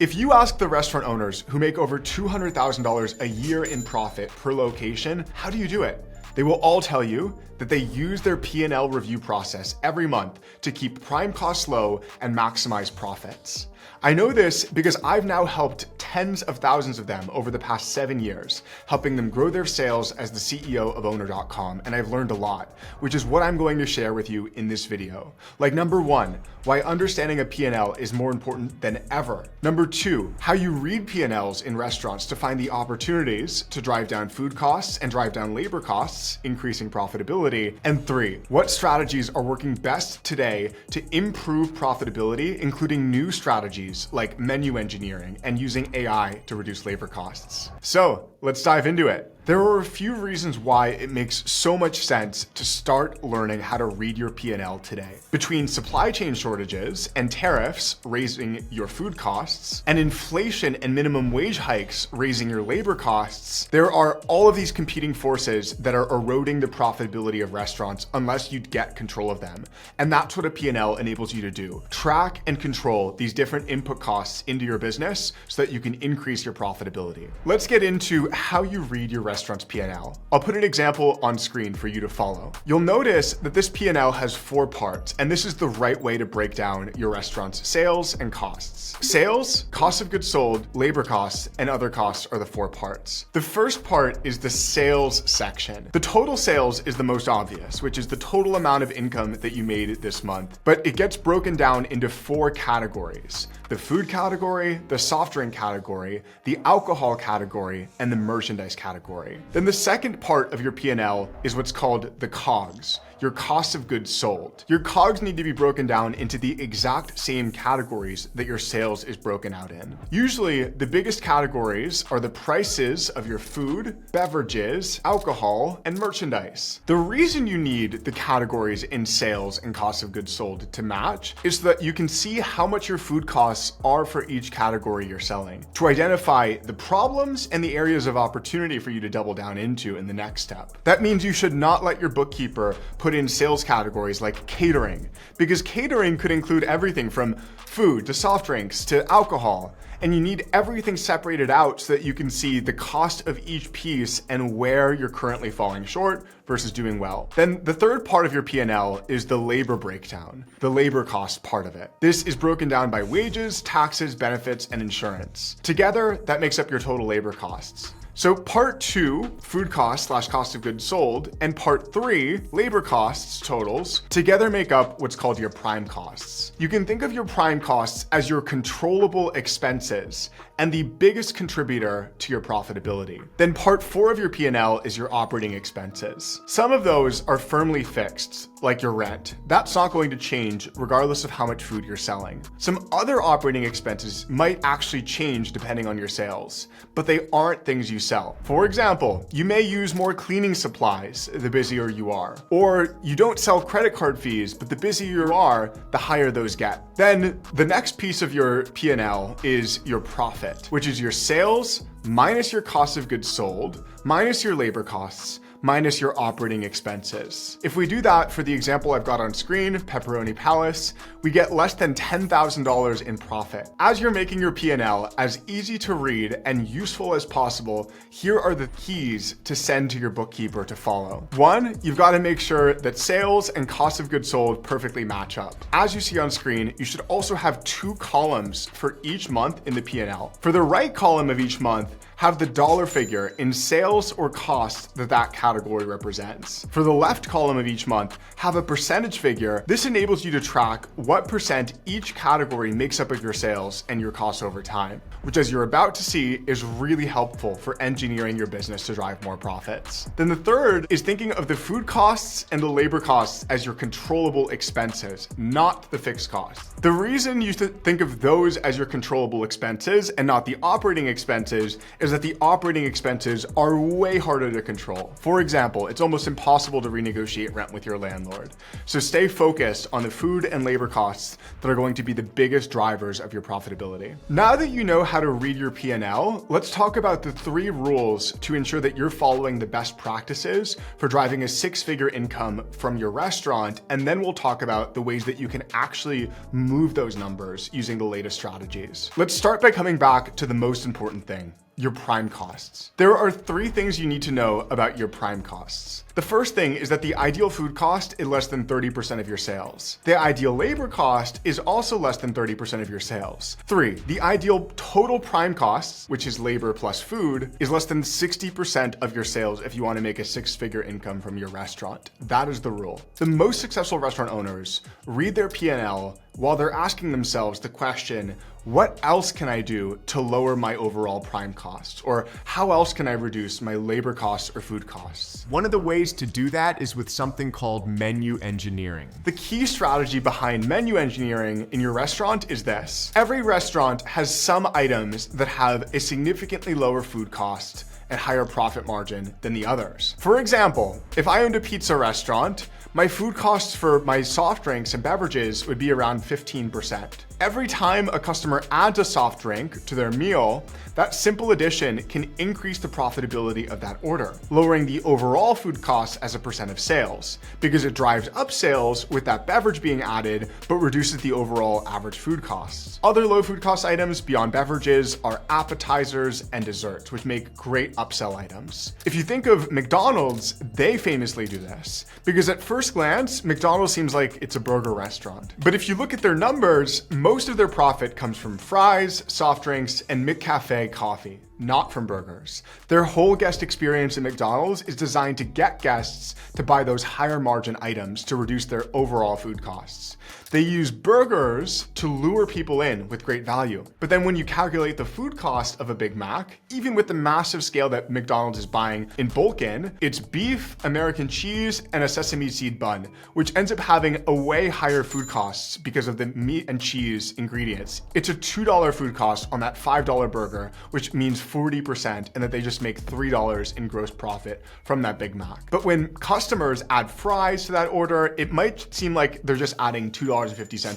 If you ask the restaurant owners who make over $200,000 a year in profit per location, how do you do it? They will all tell you that they use their P&L review process every month to keep prime costs low and maximize profits. I know this because I've now helped tens of thousands of them over the past 7 years, helping them grow their sales as the CEO of Owner.com, and I've learned a lot, which is what I'm going to share with you in this video. Like number 1, why understanding a P&L is more important than ever. Number 2, how you read P&Ls in restaurants to find the opportunities to drive down food costs and drive down labor costs, increasing profitability. And 3, what strategies are working best today to improve profitability, including new strategies like menu engineering and using AI to reduce labor costs. So let's dive into it. There are a few reasons why it makes so much sense to start learning how to read your P&L today. Between supply chain shortages and tariffs raising your food costs, and inflation and minimum wage hikes raising your labor costs, there are all of these competing forces that are eroding the profitability of restaurants unless you get control of them. And that's what a P&L enables you to do. Track and control these different input costs into your business so that you can increase your profitability. Let's get into how you read your restaurant's P&L. I'll put an example on screen for you to follow. You'll notice that this P&L has 4 parts, and this is the right way to break down your restaurant's sales and costs. Sales, cost of goods sold, labor costs, and other costs are the 4 parts. The first part is the sales section. The total sales is the most obvious, which is the total amount of income that you made this month, but it gets broken down into 4 categories: the food category, the soft drink category, the alcohol category, and the merchandise category. Then the second part of your P&L is what's called the COGS, your cost of goods sold. Your COGS need to be broken down into the exact same categories that your sales is broken out in. Usually, the biggest categories are the prices of your food, beverages, alcohol, and merchandise. The reason you need the categories in sales and cost of goods sold to match is so that you can see how much your food costs are for each category you're selling, to identify the problems and the areas of opportunity for you to double down into in the next step. That means you should not let your bookkeeper put in sales categories like catering, because catering could include everything from food to soft drinks to alcohol. And you need everything separated out so that you can see the cost of each piece and where you're currently falling short versus doing well. Then the third part of your P&L is the labor breakdown, the labor cost part of it. This is broken down by wages, taxes, benefits, and insurance. Together, that makes up your total labor costs. So part 2, food costs / cost of goods sold, and part 3, labor costs totals, together make up what's called your prime costs. You can think of your prime costs as your controllable expenses and the biggest contributor to your profitability. Then part 4 of your P&L is your operating expenses. Some of those are firmly fixed, like your rent. That's not going to change regardless of how much food you're selling. Some other operating expenses might actually change depending on your sales, but they aren't things you sell. For example, you may use more cleaning supplies the busier you are, or you don't sell credit card fees, but the busier you are, the higher those get. Then the next piece of your P&L is your profit, which is your sales minus your cost of goods sold, minus your labor costs, minus your operating expenses. If we do that for the example I've got on screen, Pepperoni Palace, we get less than $10,000 in profit. As you're making your P&L as easy to read and useful as possible, here are the keys to send to your bookkeeper to follow. 1, you've got to make sure that sales and cost of goods sold perfectly match up. As you see on screen, you should also have 2 columns for each month in the P&L. For the right column of each month, have the dollar figure in sales or cost that category represents. For the left column of each month, have a percentage figure. This enables you to track what percent each category makes up of your sales and your costs over time, which, as you're about to see, is really helpful for engineering your business to drive more profits. Then the third is thinking of the food costs and the labor costs as your controllable expenses, not the fixed costs. The reason you think of those as your controllable expenses and not the operating expenses is that the operating expenses are way harder to control. For For example, it's almost impossible to renegotiate rent with your landlord. So stay focused on the food and labor costs that are going to be the biggest drivers of your profitability. Now that you know how to read your P&L, let's talk about the 3 rules to ensure that you're following the best practices for driving a 6-figure income from your restaurant, and then we'll talk about the ways that you can actually move those numbers using the latest strategies. Let's start by coming back to the most important thing: your prime costs. There are 3 things you need to know about your prime costs. The first thing is that the ideal food cost is less than 30% of your sales. The ideal labor cost is also less than 30% of your sales. 3, the ideal total prime costs, which is labor plus food, is less than 60% of your sales if you want to make a 6-figure income from your restaurant. That is the rule. The most successful restaurant owners read their P&L while they're asking themselves the question, what else can I do to lower my overall prime costs? Or how else can I reduce my labor costs or food costs? One of the ways to do that is with something called menu engineering. The key strategy behind menu engineering in your restaurant is this: every restaurant has some items that have a significantly lower food cost and higher profit margin than the others. For example, if I owned a pizza restaurant, my food costs for my soft drinks and beverages would be around 15%. Every time a customer adds a soft drink to their meal, that simple addition can increase the profitability of that order, lowering the overall food costs as a percent of sales, because it drives up sales with that beverage being added, but reduces the overall average food costs. Other low food cost items beyond beverages are appetizers and desserts, which make great upsell items. If you think of McDonald's, they famously do this, because at first glance, McDonald's seems like it's a burger restaurant. But if you look at their numbers, most of their profit comes from fries, soft drinks, and McCafe coffee, not from burgers. Their whole guest experience at McDonald's is designed to get guests to buy those higher margin items to reduce their overall food costs. They use burgers to lure people in with great value. But then when you calculate the food cost of a Big Mac, even with the massive scale that McDonald's is buying in bulk in, it's beef, American cheese, and a sesame seed bun, which ends up having a way higher food costs because of the meat and cheese ingredients. It's a $2 food cost on that $5 burger, which means 40%, and that they just make $3 in gross profit from that Big Mac. But when customers add fries to that order, it might seem like they're just adding $2.50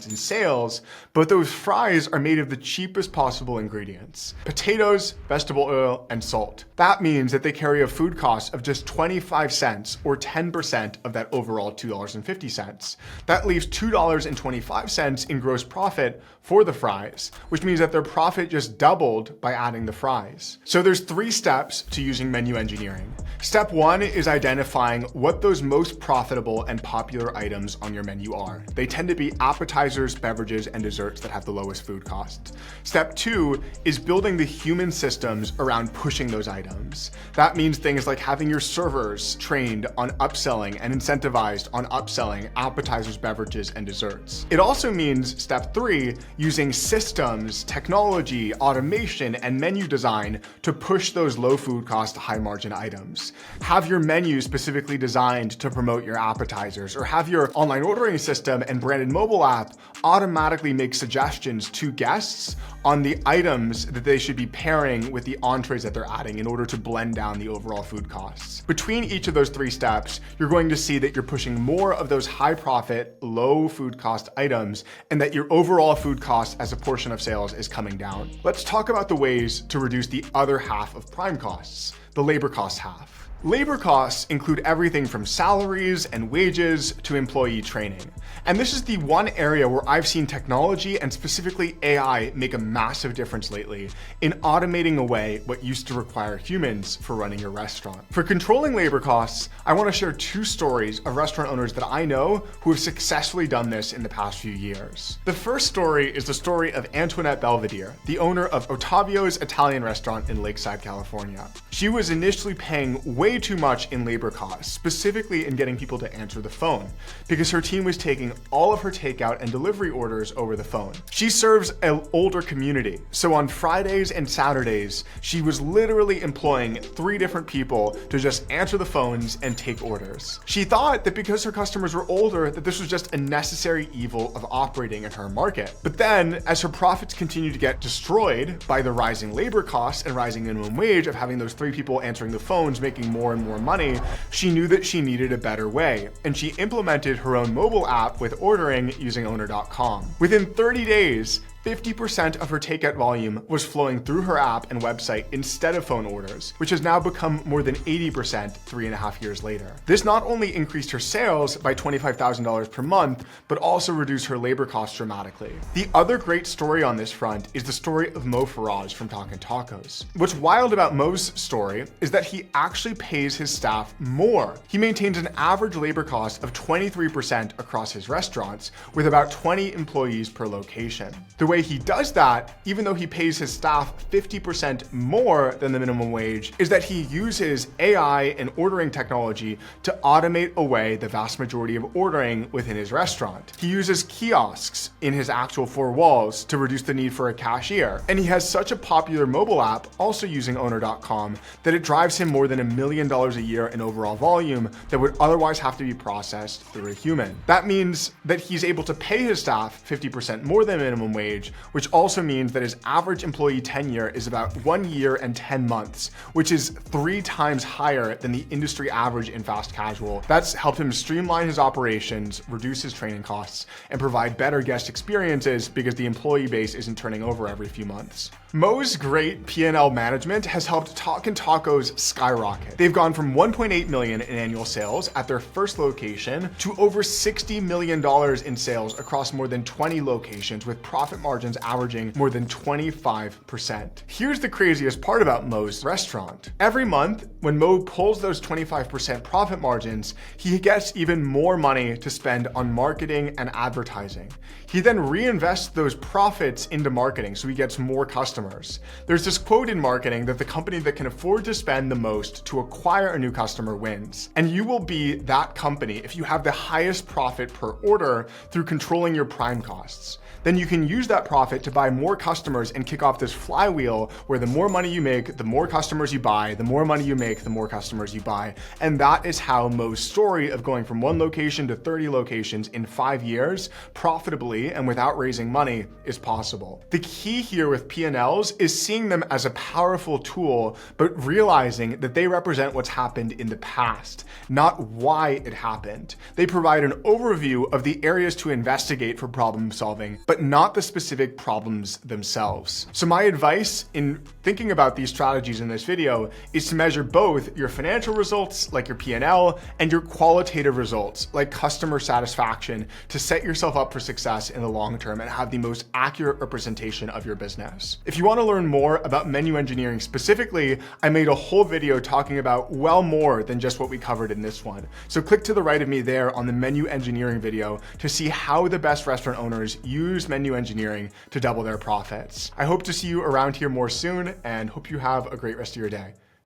in sales, but those fries are made of the cheapest possible ingredients: potatoes, vegetable oil, and salt. That means that they carry a food cost of just 25 cents or 10% of that overall $2.50. That leaves $2.25 in gross profit for the fries, which means that their profit just doubled by adding the fries. So there's 3 steps to using menu engineering. Step 1 is identifying what those most profitable and popular items on your menu are. They tend to be appetizers, beverages, and desserts that have the lowest food costs. Step 2 is building the human systems around pushing those items. That means things like having your servers trained on upselling and incentivized on upselling appetizers, beverages, and desserts. It also means step 3, using systems, technology, automation, and menu design to push those low food cost, high margin items. Have your menu specifically designed to promote your appetizers, or have your online ordering system and branded mobile app automatically make suggestions to guests on the items that they should be pairing with the entrees that they're adding in order to blend down the overall food costs. Between each of those 3 steps, you're going to see that you're pushing more of those high profit, low food cost items, and that your overall food cost as a portion of sales is coming down. Let's talk about the ways to reduce the other half of prime costs, the labor cost half. Labor costs include everything from salaries and wages to employee training. And this is the one area where I've seen technology and specifically AI make a massive difference lately in automating away what used to require humans for running your restaurant. For controlling labor costs, I want to share 2 stories of restaurant owners that I know who have successfully done this in the past few years. The first story is the story of Antoinette Belvedere, the owner of Ottavio's Italian restaurant in Lakeside, California. She was initially paying way too much in labor costs, specifically in getting people to answer the phone, because her team was taking all of her takeout and delivery orders over the phone. She serves an older community, so on Fridays and Saturdays, she was literally employing 3 different people to just answer the phones and take orders. She thought that because her customers were older, that this was just a necessary evil of operating in her market. But then, as her profits continued to get destroyed by the rising labor costs and rising minimum wage of having those 3 people people answering the phones making more and more money, she knew that she needed a better way, and she implemented her own mobile app with ordering using Owner.com. Within 30 days, 50% of her takeout volume was flowing through her app and website instead of phone orders, which has now become more than 80% 3.5 years later. This not only increased her sales by $25,000 per month, but also reduced her labor costs dramatically. The other great story on this front is the story of Mo Faraj from Talkin' Tacos. What's wild about Mo's story is that he actually pays his staff more. He maintains an average labor cost of 23% across his restaurants, with about 20 employees per location. The way he does that, even though he pays his staff 50% more than the minimum wage, is that he uses AI and ordering technology to automate away the vast majority of ordering within his restaurant. He uses kiosks in his actual four walls to reduce the need for a cashier. And he has such a popular mobile app, also using Owner.com, that it drives him more than $1 million a year in overall volume that would otherwise have to be processed through a human. That means that he's able to pay his staff 50% more than minimum wage, which also means that his average employee tenure is about 1 year and 10 months, which is 3 times higher than the industry average in fast casual. That's helped him streamline his operations, reduce his training costs, and provide better guest experiences because the employee base isn't turning over every few months. Mo's great P&L management has helped Talkin' Tacos skyrocket. They've gone from $1.8 million in annual sales at their first location to over $60 million in sales across more than 20 locations, with profit margins averaging more than 25%. Here's the craziest part about Mo's restaurant. Every month, when Mo pulls those 25% profit margins, he gets even more money to spend on marketing and advertising. He then reinvests those profits into marketing, so he gets more customers. There's this quote in marketing that the company that can afford to spend the most to acquire a new customer wins. And you will be that company if you have the highest profit per order through controlling your prime costs. Then you can use that profit to buy more customers and kick off this flywheel where the more money you make, the more customers you buy, the more money you make, the more customers you buy. And that is how Mo's story of going from 1 location to 30 locations in 5 years profitably and without raising money is possible. The key here with P&Ls is seeing them as a powerful tool, but realizing that they represent what's happened in the past, not why it happened. They provide an overview of the areas to investigate for problem solving, but not the specific problems themselves. So my advice in thinking about these strategies in this video is to measure both your financial results, like your P&L, and your qualitative results, like customer satisfaction, to set yourself up for success in the long term and have the most accurate representation of your business. If you want to learn more about menu engineering specifically, I made a whole video talking about well more than just what we covered in this one. So click to the right of me there on the menu engineering video to see how the best restaurant owners use menu engineering to double their profits. I hope to see you around here more soon and hope you have a great rest of your day.